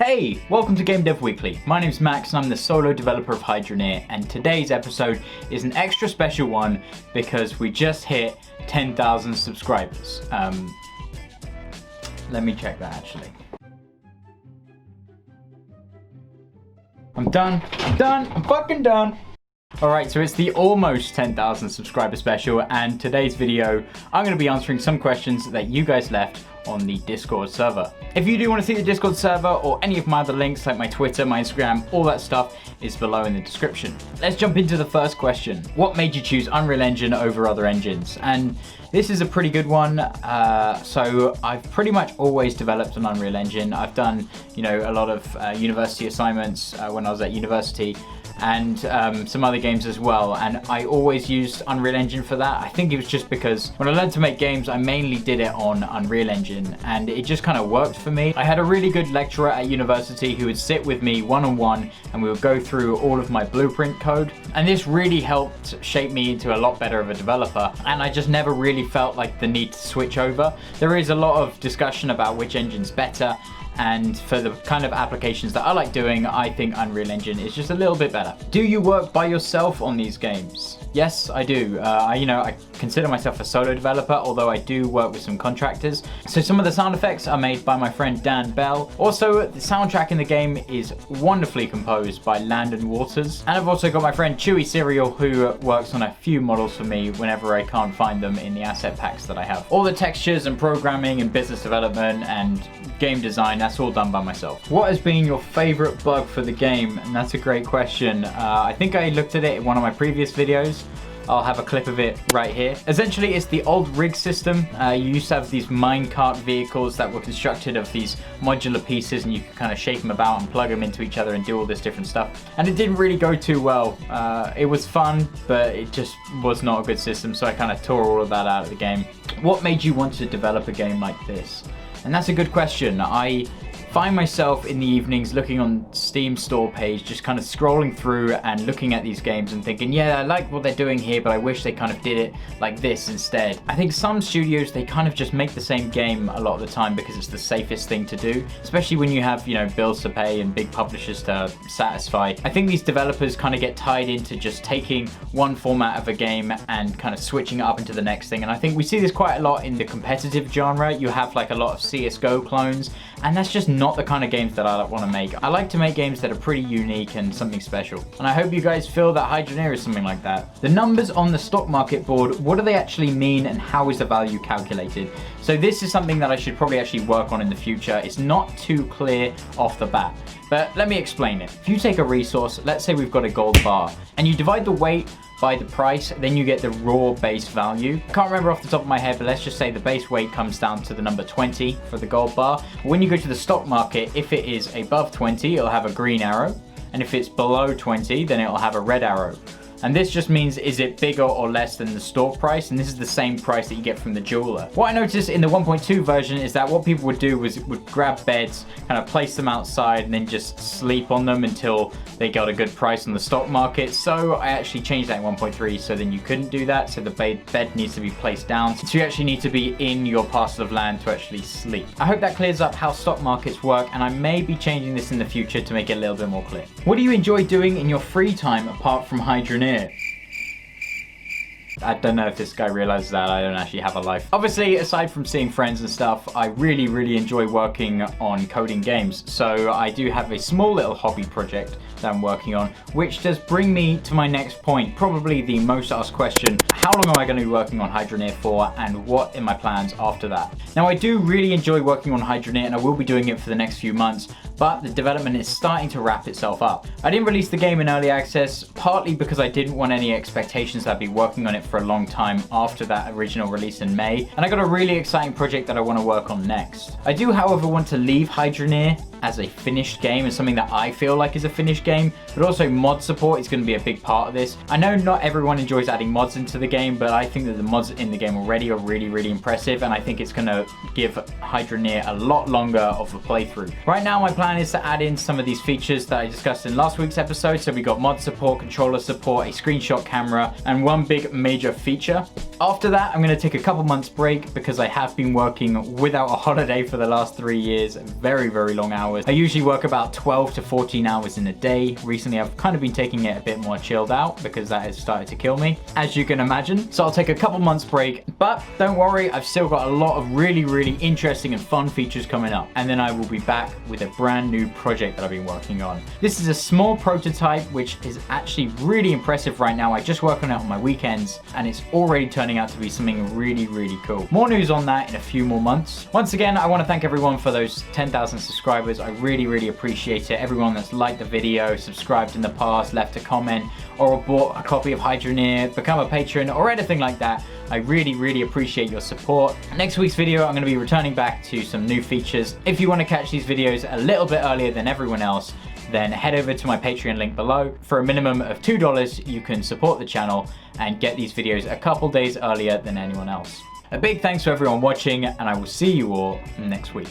Hey, welcome to Game Dev Weekly. My name's Max and I'm the solo developer of Hydroneer, and today's episode is an extra special one because we just hit 10,000 subscribers. Let me check that actually. I'm fucking done. Alright, so it's the almost 10,000 subscriber special, and today's video I'm going to be answering some questions that you guys left on the Discord server. If you do want to see the Discord server or any of my other links like my Twitter, my Instagram, all that stuff is below in the description. Let's jump into the first question. What made you choose Unreal Engine over other engines? And this is a pretty good one. So I've pretty much always developed on Unreal Engine. I've done, a lot of university assignments when I was at university, and some other games as well, and I always used Unreal Engine for that. I think it was just because when I learned to make games, I mainly did it on Unreal Engine, and it just kind of worked for me. I had a really good lecturer at university who would sit with me one-on-one, and we would go through all of my blueprint code, and this really helped shape me into a lot better of a developer, and I just never really felt like the need to switch over. There is a lot of discussion about which engine's better, and for the kind of applications that I like doing, I think Unreal Engine is just a little bit better. Do you work by yourself on these games? Yes, I do. I consider myself a solo developer, although I do work with some contractors. So some of the sound effects are made by my friend Dan Bell. Also, the soundtrack in the game is wonderfully composed by Landon Waters. And I've also got my friend Chewy Serial, who works on a few models for me whenever I can't find them in the asset packs that I have. All the textures and programming and business development and game design, that's all done by myself. What has been your favorite bug for the game? And that's a great question. I think I looked at it in one of my previous videos. I'll have a clip of it right here. Essentially, it's the old rig system. You used to have these minecart vehicles that were constructed of these modular pieces, and you could kind of shape them about and plug them into each other and do all this different stuff. And it didn't really go too well. It was fun, but it just was not a good system, so I kind of tore all of that out of the game. What made you want to develop a game like this? And that's a good question. I find myself in the evenings looking on Steam store page, just kind of scrolling through and looking at these games and thinking, yeah, I like what they're doing here, but I wish they kind of did it like this instead. I think some studios, they kind of just make the same game a lot of the time because it's the safest thing to do, especially when you have, bills to pay and big publishers to satisfy. I think these developers kind of get tied into just taking one format of a game and kind of switching it up into the next thing. And I think we see this quite a lot in the competitive genre. You have like a lot of CSGO clones, and that's just not the kind of games that I want to make. I like to make games that are pretty unique and something special. And I hope you guys feel that Hydroneer is something like that. The numbers on the stock market board, what do they actually mean and how is the value calculated? So this is something that I should probably actually work on in the future. It's not too clear off the bat, but let me explain it. If you take a resource, let's say we've got a gold bar, and you divide the weight by the price, then you get the raw base value. I can't remember off the top of my head, but let's just say the base weight comes down to the number 20 for the gold bar. When you go to the stock market, if it is above 20, it'll have a green arrow. And if it's below 20, then it'll have a red arrow. And this just means, is it bigger or less than the store price? And this is the same price that you get from the jeweler. What I noticed in the 1.2 version is that what people would do would grab beds, kind of place them outside, and then just sleep on them until they got a good price on the stock market. So I actually changed that in 1.3, so then you couldn't do that. So the bed needs to be placed down. So you actually need to be in your parcel of land to actually sleep. I hope that clears up how stock markets work, and I may be changing this in the future to make it a little bit more clear. What do you enjoy doing in your free time apart from Hydroneer? I don't know if this guy realizes that I don't actually have a life. Obviously, aside from seeing friends and stuff, I really enjoy working on coding games. So I do have a small little hobby project that I'm working on, which does bring me to my next point, probably the most asked question: how long am I going to be working on Hydroneer for, and what are my plans after that? Now, I do really enjoy working on Hydroneer, and I will be doing it for the next few months, but the development is starting to wrap itself up. I didn't release the game in early access, partly because I didn't want any expectations that I'd be working on it for a long time after that original release in May, and I got a really exciting project that I want to work on next. I do, however, want to leave Hydroneer as a finished game and something that I feel like is a finished game, but also mod support is going to be a big part of this. I know not everyone enjoys adding mods into the game, but I think that the mods in the game already are really impressive, and I think it's going to give Hydroneer a lot longer of a playthrough. Right now, my plan is to add in some of these features that I discussed in last week's episode. So we got mod support, controller support, a screenshot camera, and one big major feature. After that, I'm going to take a couple months break because I have been working without a holiday for the last 3 years, very long hours. hours. I usually work about 12 to 14 hours in a day. Recently, I've kind of been taking it a bit more chilled out because that has started to kill me, as you can imagine. So I'll take a couple months break, but don't worry, I've still got a lot of really interesting and fun features coming up. And then I will be back with a brand new project that I've been working on. This is a small prototype, which is actually really impressive right now. I just work on it on my weekends and it's already turning out to be something really cool. More news on that in a few more months. Once again, I want to thank everyone for those 10,000 subscribers. I really appreciate it. Everyone that's liked the video, subscribed in the past, left a comment, or bought a copy of Hydroneer, become a patron, or anything like that. I really appreciate your support. Next week's video, I'm going to be returning back to some new features. If you want to catch these videos a little bit earlier than everyone else, then head over to my Patreon link below. For a minimum of $2, you can support the channel and get these videos a couple days earlier than anyone else. A big thanks to everyone watching, and I will see you all next week.